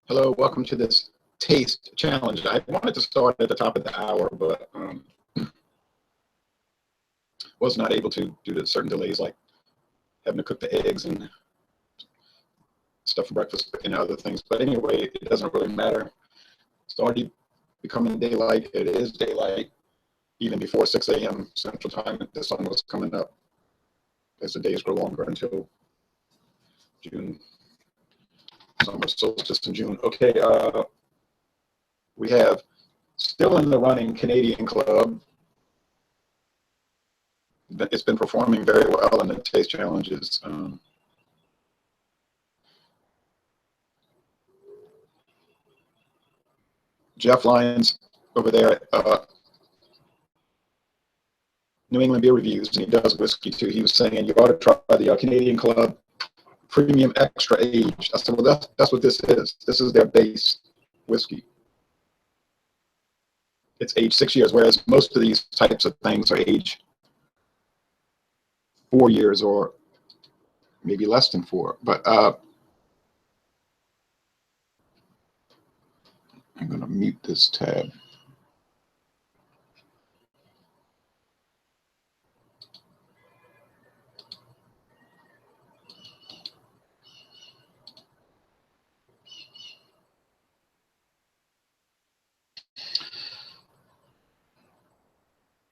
Hello, welcome to this taste challenge. I wanted to start at the top of the hour, but was not able to due to certain delays, like having to cook the eggs and stuff for breakfast and other things. But anyway, it doesn't really matter. It's already becoming daylight. It is daylight even before 6 a.m. Central Time. The sun was coming up as the days grow longer until June. Summer solstice in June. Okay, we have still in the running Canadian Club. It's been performing very well in the taste challenges. Jeff Lyons over there at New England Beer Reviews, and he does whiskey too. He was saying, you ought to try the Canadian Club Premium Extra Aged. I said, well, that's what this is. This is their base whiskey. It's aged 6 years, whereas most of these types of things are aged 4 years or maybe less than 4. But I'm going to mute this tab.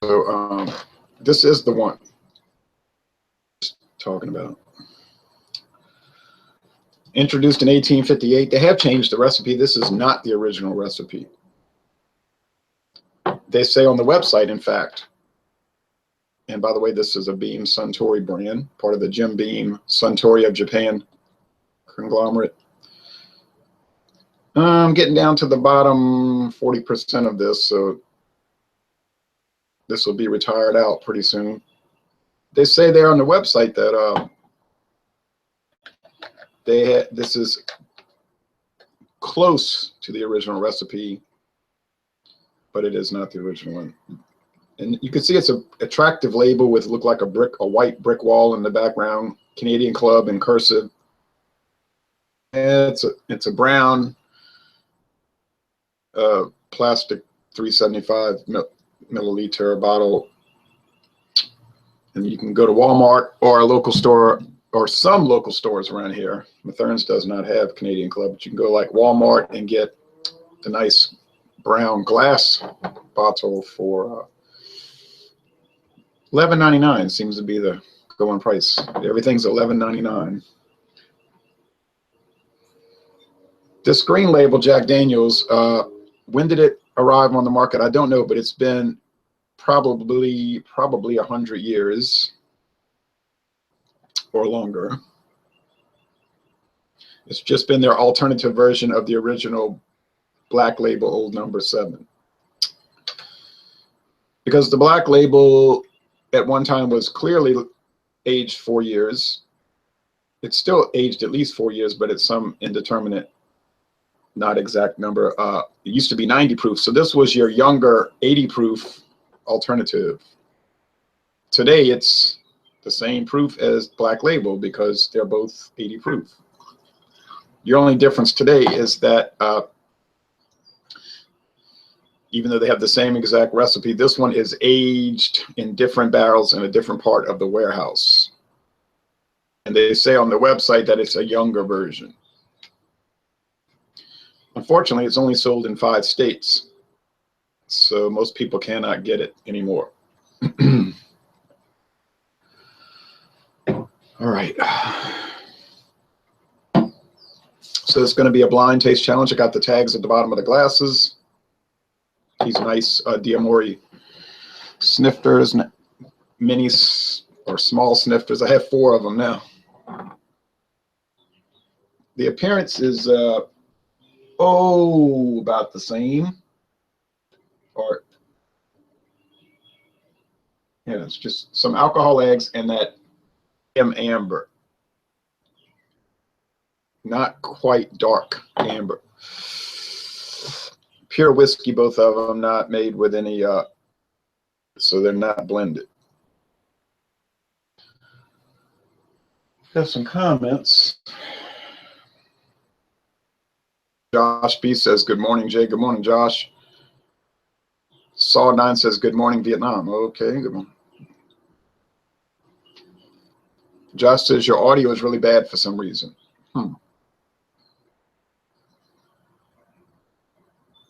So this is the one talking about. Introduced in 1858. They have changed the recipe. This is not the original recipe. They say on the website, in fact. And by the way, this is a Beam Suntory brand, part of the Jim Beam Suntory of Japan conglomerate. I'm getting down to the bottom 40% of this, so this will be retired out pretty soon. They say there on the website that this is close to the original recipe, but it is not the original one. And you can see it's an attractive label with look like a white brick wall in the background. Canadian Club in cursive. And it's a brown plastic 375 milliliter bottle, and you can go to Walmart or a local store or some local stores around here. Mathern's does not have Canadian Club, but you can go like Walmart and get the nice brown glass bottle for $11.99 seems to be the going price. Everything's $11.99. This green label, Jack Daniels, when did it arrive on the market? I don't know, but it's been probably 100 years or longer. It's just been their alternative version of the original Black Label Old Number 7. Because the Black Label at one time was clearly aged 4 years. It's still aged at least 4 years, but it's some indeterminate, not exact number. It used to be 90 proof. So this was your younger 80 proof alternative. Today it's the same proof as Black Label because they're both 80 proof. Your only difference today is that even though they have the same exact recipe, this one is aged in different barrels in a different part of the warehouse. And they say on the website that it's a younger version. Unfortunately, it's only sold in 5 states, so most people cannot get it anymore. All right. So it's going to be a blind taste challenge. I got the tags at the bottom of the glasses. These nice Diamori snifters, mini or small snifters. I have 4 of them now. The appearance is about the same, or yeah, it's just some alcohol eggs and that amber, not quite dark amber. Pure whiskey, both of them, not made with any so they're not blended. Got some comments. Josh B says, good morning, Jay. Good morning, Josh. Saw9 says, good morning, Vietnam. Okay, good morning. Josh says, your audio is really bad for some reason.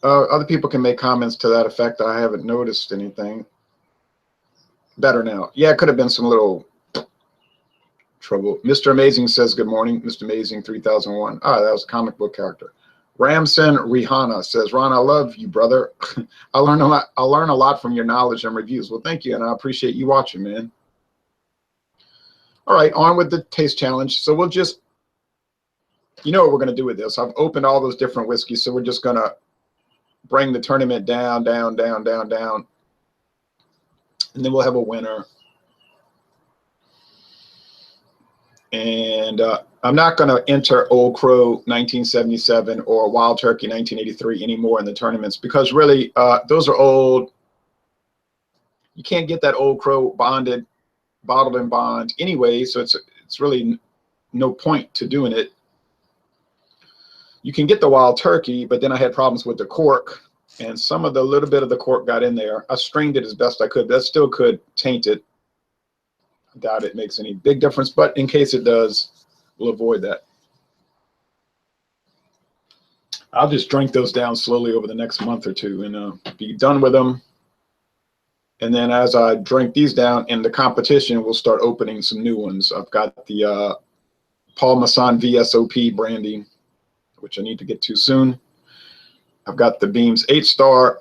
Other people can make comments to that effect. I haven't noticed anything. Better now. Yeah, it could have been some little trouble. Mr. Amazing says, good morning. Mr. Amazing 3001. Ah, that was a comic book character. Ramson Rihanna says, Ron, I love you, brother. I'll learn a lot from your knowledge and reviews. Well, thank you, and I appreciate you watching, man. All right, on with the taste challenge. So we'll just, you know what we're going to do with this. I've opened all those different whiskeys, so we're just going to bring the tournament down, down, down, down, down. And then we'll have a winner. And I'm not going to enter Old Crow 1977 or Wild Turkey 1983 anymore in the tournaments, because really those are old. You can't get that Old Crow bottled in bond anyway, so it's really no point to doing it. You can get the Wild Turkey, but then I had problems with the cork, and some of the little bit of the cork got in there. I strained it as best I could. That still could taint it. I doubt it makes any big difference, but in case it does, we'll avoid that. I'll just drink those down slowly over the next month or two and be done with them. And then as I drink these down in the competition, we'll start opening some new ones. I've got the Paul Masson VSOP brandy, which I need to get to soon. I've got the Beams 8-star,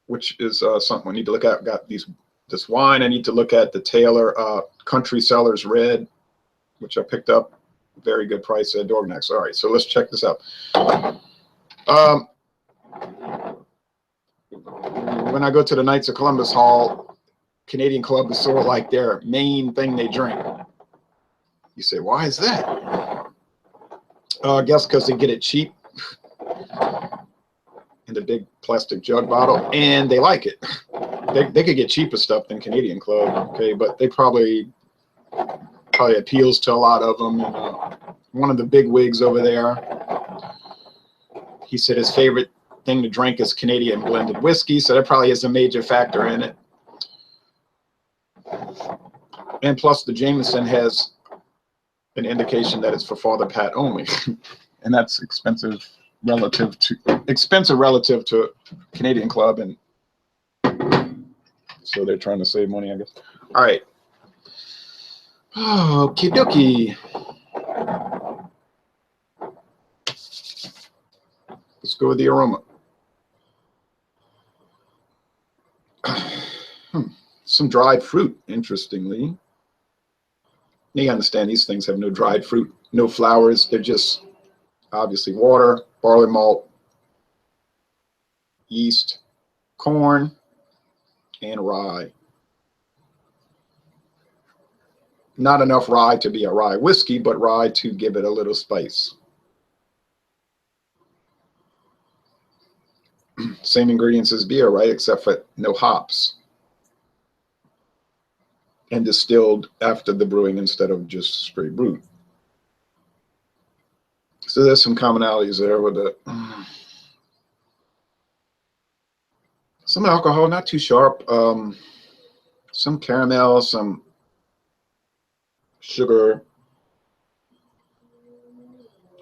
which is something I need to look at. I've got this wine. I need to look at the Taylor Country Cellars Red, which I picked up. Very good price at Dorgnax. All right, so let's check this out. When I go to the Knights of Columbus Hall, Canadian Club is sort of like their main thing they drink. You say, why is that? I guess because they get it cheap in the big plastic jug bottle, and they like it. They could get cheaper stuff than Canadian Club, okay, but they probably appeals to a lot of them. And, one of the big wigs over there, he said his favorite thing to drink is Canadian blended whiskey, so that probably is a major factor in it. And plus the Jameson has an indication that it's for Father Pat only, and that's expensive relative to Canadian Club, and so they're trying to save money, I guess. All right. Okie dokie. Let's go with the aroma. Some dried fruit, interestingly. You understand these things have no dried fruit, no flowers. They're just obviously water, barley malt, yeast, corn, and rye. Not enough rye to be a rye whiskey, but rye to give it a little spice. Same ingredients as beer, right? Except for no hops. And distilled after the brewing instead of just straight brewed. So there's some commonalities there with it. Some alcohol, not too sharp. Some caramel, some sugar.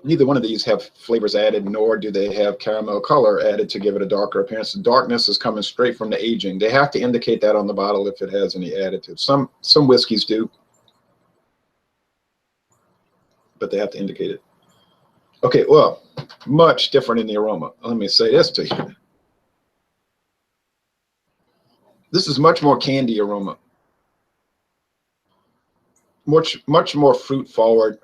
Neither one of these have flavors added, nor do they have caramel color added to give it a darker appearance. The darkness is coming straight from the aging. They have to indicate that on the bottle if it has any additives. Some whiskeys do, but they have to indicate it. Okay, well, much different in the aroma. Let me say this to you. This is much more candy aroma. Much more fruit forward.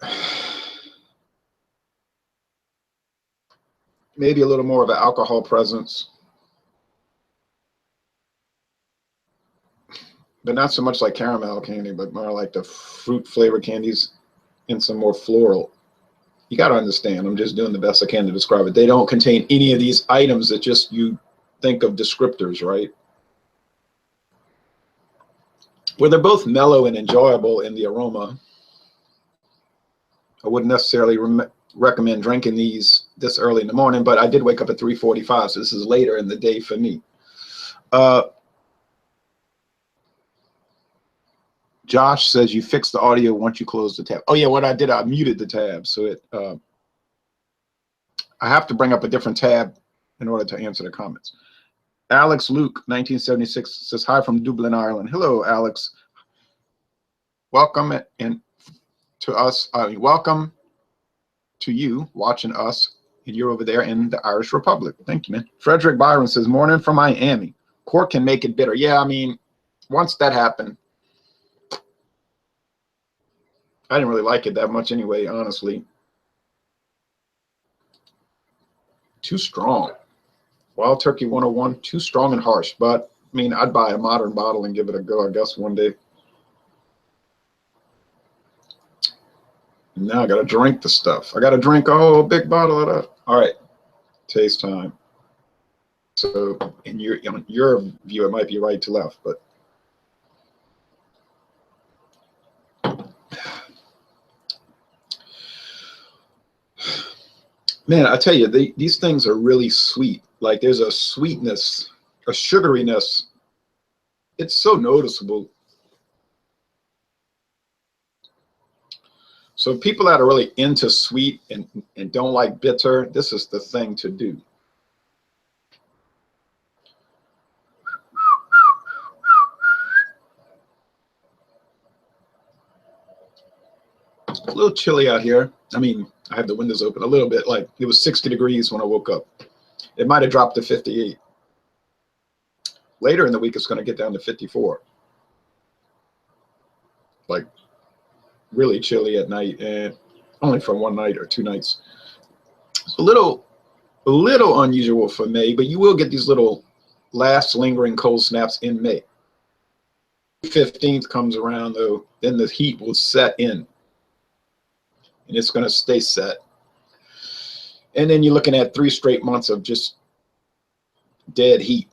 Maybe a little more of an alcohol presence, but not so much like caramel candy, but more like the fruit flavored candies and some more floral. You got to understand, I'm just doing the best I can to describe it. They don't contain any of these items that just you think of descriptors, right? Where they're both mellow and enjoyable in the aroma. I wouldn't necessarily recommend drinking these this early in the morning, but I did wake up at 3:45, so this is later in the day for me. Josh says you fixed the audio once you close the tab. Oh yeah, what I did, I muted the tab, so it. I have to bring up a different tab in order to answer the comments. Alex Luke, 1976, says hi from Dublin, Ireland. Hello, Alex. Welcome and to us. Welcome to you watching us, and you're over there in the Irish Republic. Thank you, man. Frederick Byron says, morning from Miami. Cork can make it bitter. Yeah, I mean, once that happened, I didn't really like it that much anyway, honestly. Too strong. Wild Turkey 101, too strong and harsh. But, I mean, I'd buy a modern bottle and give it a go, I guess, one day. Now I got to drink the stuff. I got to drink a whole big bottle of that. All right, taste time. So in your view, it might be right to left, but man, I tell you, these things are really sweet. Like there's a sweetness, a sugariness. It's so noticeable. So people that are really into sweet and don't like bitter, this is the thing to do. It's a little chilly out here. I mean, I have the windows open a little bit. Like it was 60 degrees when I woke up. It might have dropped to 58. Later in the week, it's going to get down to 54. Like really chilly at night, and only for one night or two nights. It's a little unusual for May, but you will get these little last lingering cold snaps in May. 15th comes around though, then the heat will set in, and it's going to stay set. And then you're looking at 3 straight months of just dead heat.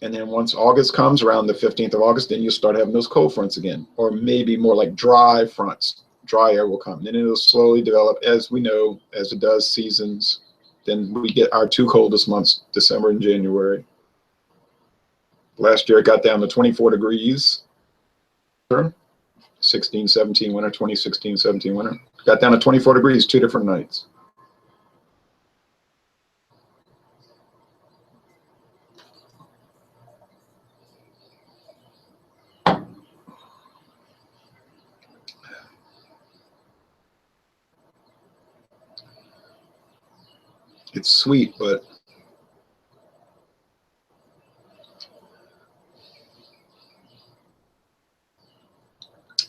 And then once August comes, around the 15th of August, then you'll start having those cold fronts again, or maybe more like dry fronts. Dry air will come. Then it'll slowly develop, as we know, as it does seasons. Then we get our 2 coldest months, December and January. Last year it got down to 24 degrees. 16, 17 winter, 2016, 17 winter. Got down to 24 degrees 2 different nights. It's sweet, but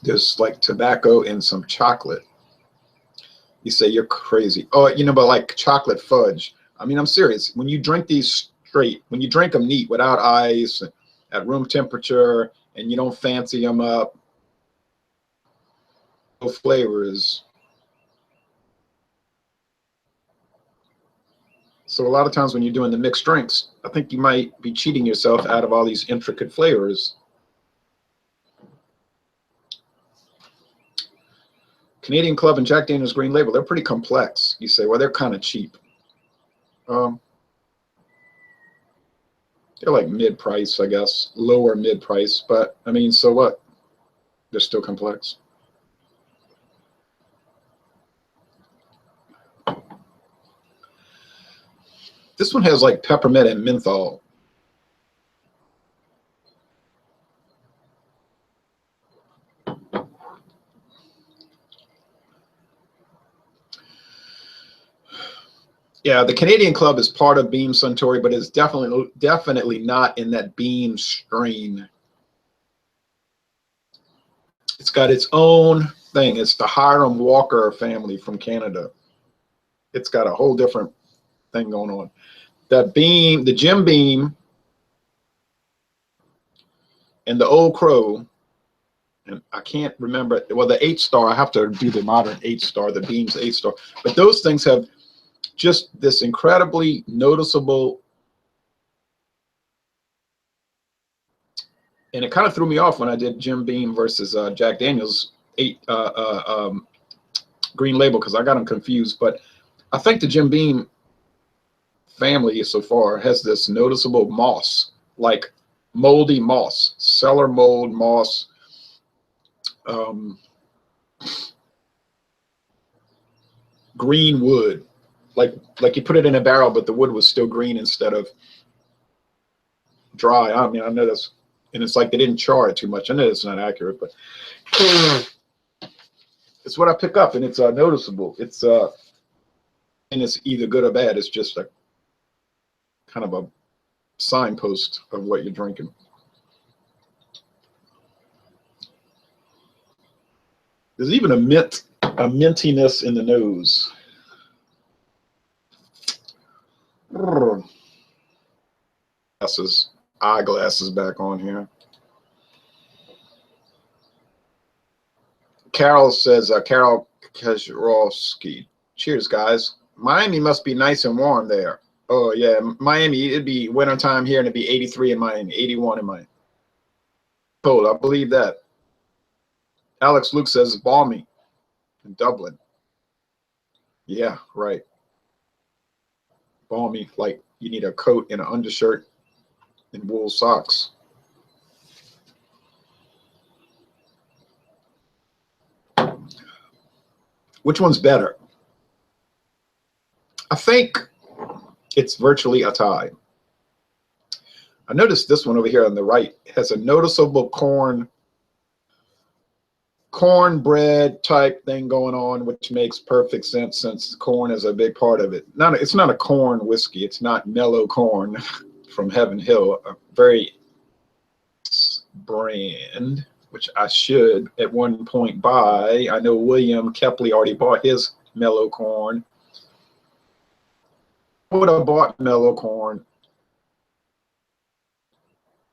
there's like tobacco and some chocolate. You say you're crazy. Oh, you know, but like chocolate fudge. I mean, I'm serious. When you drink these straight, when you drink them neat without ice, at room temperature, and you don't fancy them up, no flavors. So a lot of times when you're doing the mixed drinks, I think you might be cheating yourself out of all these intricate flavors. Canadian Club and Jack Daniel's Green Label, they're pretty complex. You say, well, they're kind of cheap. They're like mid-price, I guess, lower mid-price. But, I mean, so what? They're still complex. This one has like peppermint and menthol. Yeah, the Canadian Club is part of Beam Suntory, but it's definitely not in that Beam strain. It's got its own thing. It's the Hiram Walker family from Canada. It's got a whole different thing going on. That Beam, the Jim Beam, and the Old Crow, and I can't remember, well, the 8-star, I have to do the modern 8-star, the Beam's 8-star, but those things have just this incredibly noticeable, and it kind of threw me off when I did Jim Beam versus Jack Daniel's Green Label, because I got them confused. But I think the Jim Beam family so far has this noticeable moss, like moldy moss, cellar mold moss, green wood, like you put it in a barrel, but the wood was still green instead of dry. I mean, I know that's, and it's like they didn't char it too much. I know it's not accurate, but it's what I pick up, and it's noticeable. It's and it's either good or bad. It's just a kind of a signpost of what you're drinking. There's even a mintiness in the nose. Eyeglasses back on here. Carol says, Carol Kajrowski. Cheers, guys. Miami must be nice and warm there. Oh, yeah. Miami, it'd be wintertime here, and it'd be 83 in Miami, 81 in Miami. Cold, I believe that. Alex Luke says, balmy in Dublin. Yeah, right. Balmy, like you need a coat and an undershirt and wool socks. Which one's better? I think it's virtually a tie. I noticed this one over here on the right has a noticeable cornbread type thing going on, which makes perfect sense since corn is a big part of it. It's not a corn whiskey. It's not mellow corn from Heaven Hill, a very brand, which I should at one point buy. I know William Kepley already bought his mellow corn. I would have bought mellow corn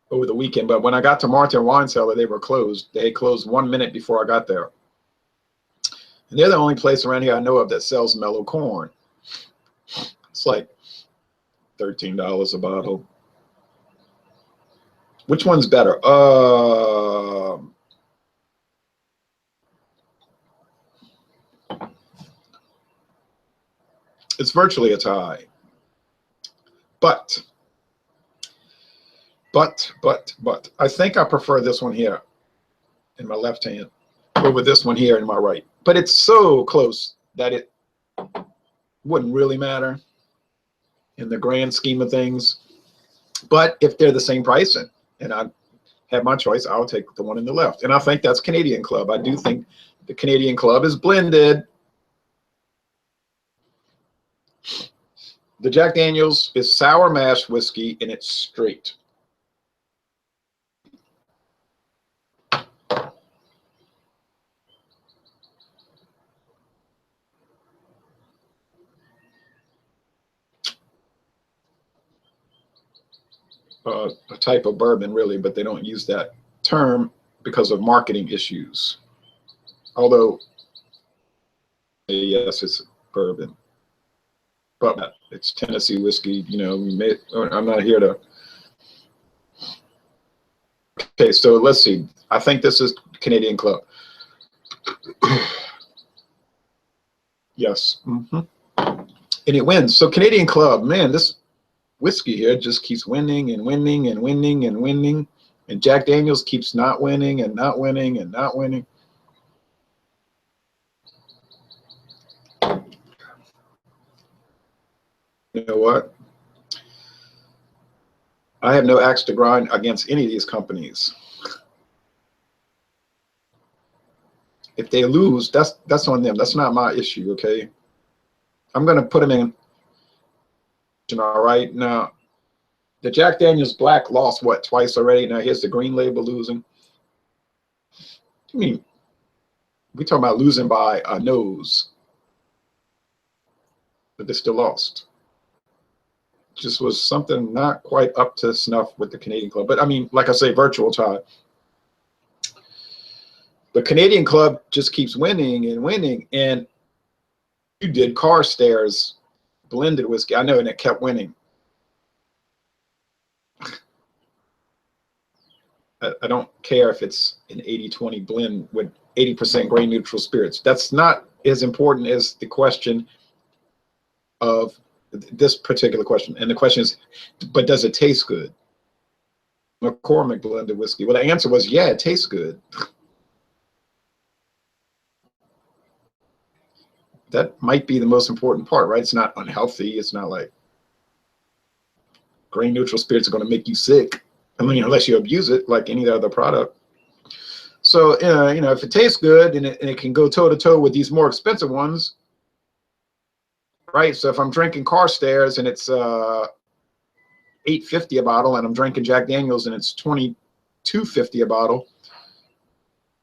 over the weekend, but when I got to Martin Wine Cellar, they were closed. They had closed 1 minute before I got there. And they're the only place around here I know of that sells mellow corn. It's like $13 a bottle. Which one's better? It's virtually a tie. But I think I prefer this one here in my left hand over this one here in my right. But it's so close that it wouldn't really matter in the grand scheme of things. But if they're the same price and I have my choice, I'll take the one in the left. And I think that's Canadian Club. I do think the Canadian Club is blended. The Jack Daniels is sour mash whiskey, and it's straight. A type of bourbon, really, but they don't use that term because of marketing issues. Although, yes, it's bourbon, but it's Tennessee whiskey. You know, I'm not here to. Okay, so let's see. I think this is Canadian Club. Yes. And it wins. So Canadian Club, man, this whiskey here just keeps winning and winning and winning and winning, and Jack Daniels keeps not winning and not winning and not winning. You know what? I have no axe to grind against any of these companies. If they lose, that's on them. That's not my issue, okay? I'm going to put them in. All right, now the Jack Daniels Black lost what, twice already? Now here's the green label losing. I mean, we talking about losing by a nose, but they still lost. Just was something not quite up to snuff with the Canadian Club. But I mean, like I say, virtual tie. The Canadian Club just keeps winning and winning, and you did Carstairs blended whiskey. I know, and it kept winning. I don't care if it's an 80-20 blend with 80% grain neutral spirits. That's not as important as the question, of this particular question. And the question is, but does it taste good? McCormick blended whiskey. Well, the answer was, yeah, it tastes good. That might be the most important part, right? It's not unhealthy. It's not like grain neutral spirits are going to make you sick. I mean, unless you abuse it like any other product. So, you know, if it tastes good and it can go toe to toe with these more expensive ones, right? So if I'm drinking Carstairs and it's $8.50 a bottle, and I'm drinking Jack Daniels and it's $22.50 a bottle,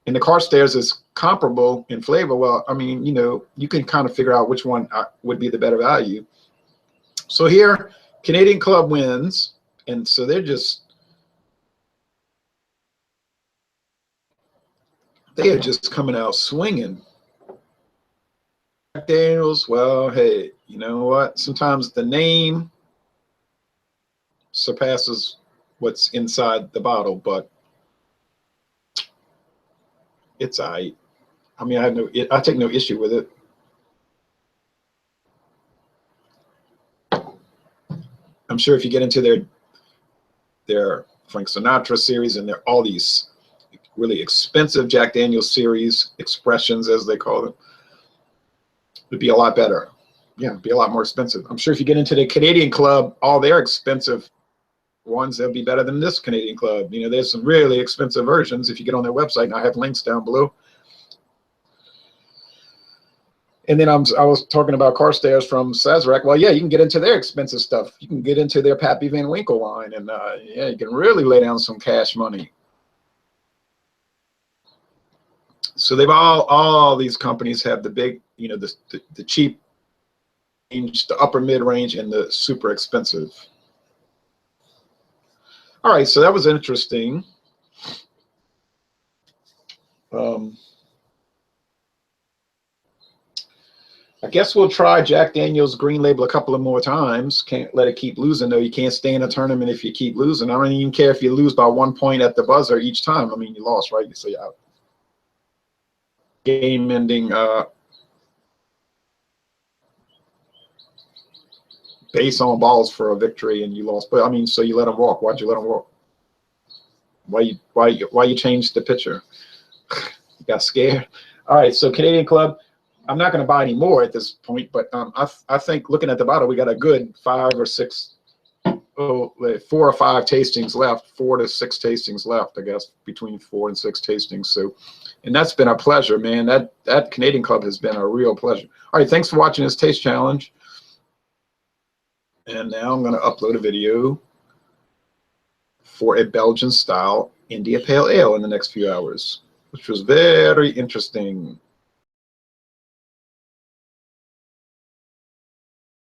and the Carstairs is comparable in flavor, well, I mean, you know, you can kind of figure out which one would be the better value. So here, Canadian Club wins, and so they are just coming out swinging. Jack Daniels, well, hey, you know what? Sometimes the name surpasses what's inside the bottle, but it's all right. I mean, I take no issue with it. I'm sure if you get into their Frank Sinatra series and all these really expensive Jack Daniels series, expressions as they call them, would be a lot better. Yeah, it'd be a lot more expensive. I'm sure if you get into the Canadian Club, all their expensive ones, they'll be better than this Canadian Club. You know, there's some really expensive versions if you get on their website, and I have links down below. And then I was talking about Carstairs from Sazerac. Well, yeah, you can get into their expensive stuff. You can get into their Pappy Van Winkle line, and yeah, you can really lay down some cash money. So they've all these companies have the big, you know, the cheap range, the upper mid range, and the super expensive. All right, so that was interesting. I guess we'll try Jack Daniel's Green Label a couple of more times. Can't let it keep losing, though. You can't stay in a tournament if you keep losing. I don't even care if you lose by 1 point at the buzzer each time. I mean, you lost, right? So yeah, game-ending base on balls for a victory, and you lost. But I mean, so you let them walk. Why'd you let them walk? Why you changed the pitcher? You got scared. All right, so Canadian Club. I'm not going to buy any more at this point, but I think looking at the bottle, we got a good 4 or 5 tastings left, 4 to 6 tastings left, I guess, between 4 and 6 tastings. So, and that's been a pleasure, man. That Canadian Club has been a real pleasure. All right, thanks for watching this taste challenge. And now I'm going to upload a video for a Belgian style India Pale Ale in the next few hours, which was very interesting.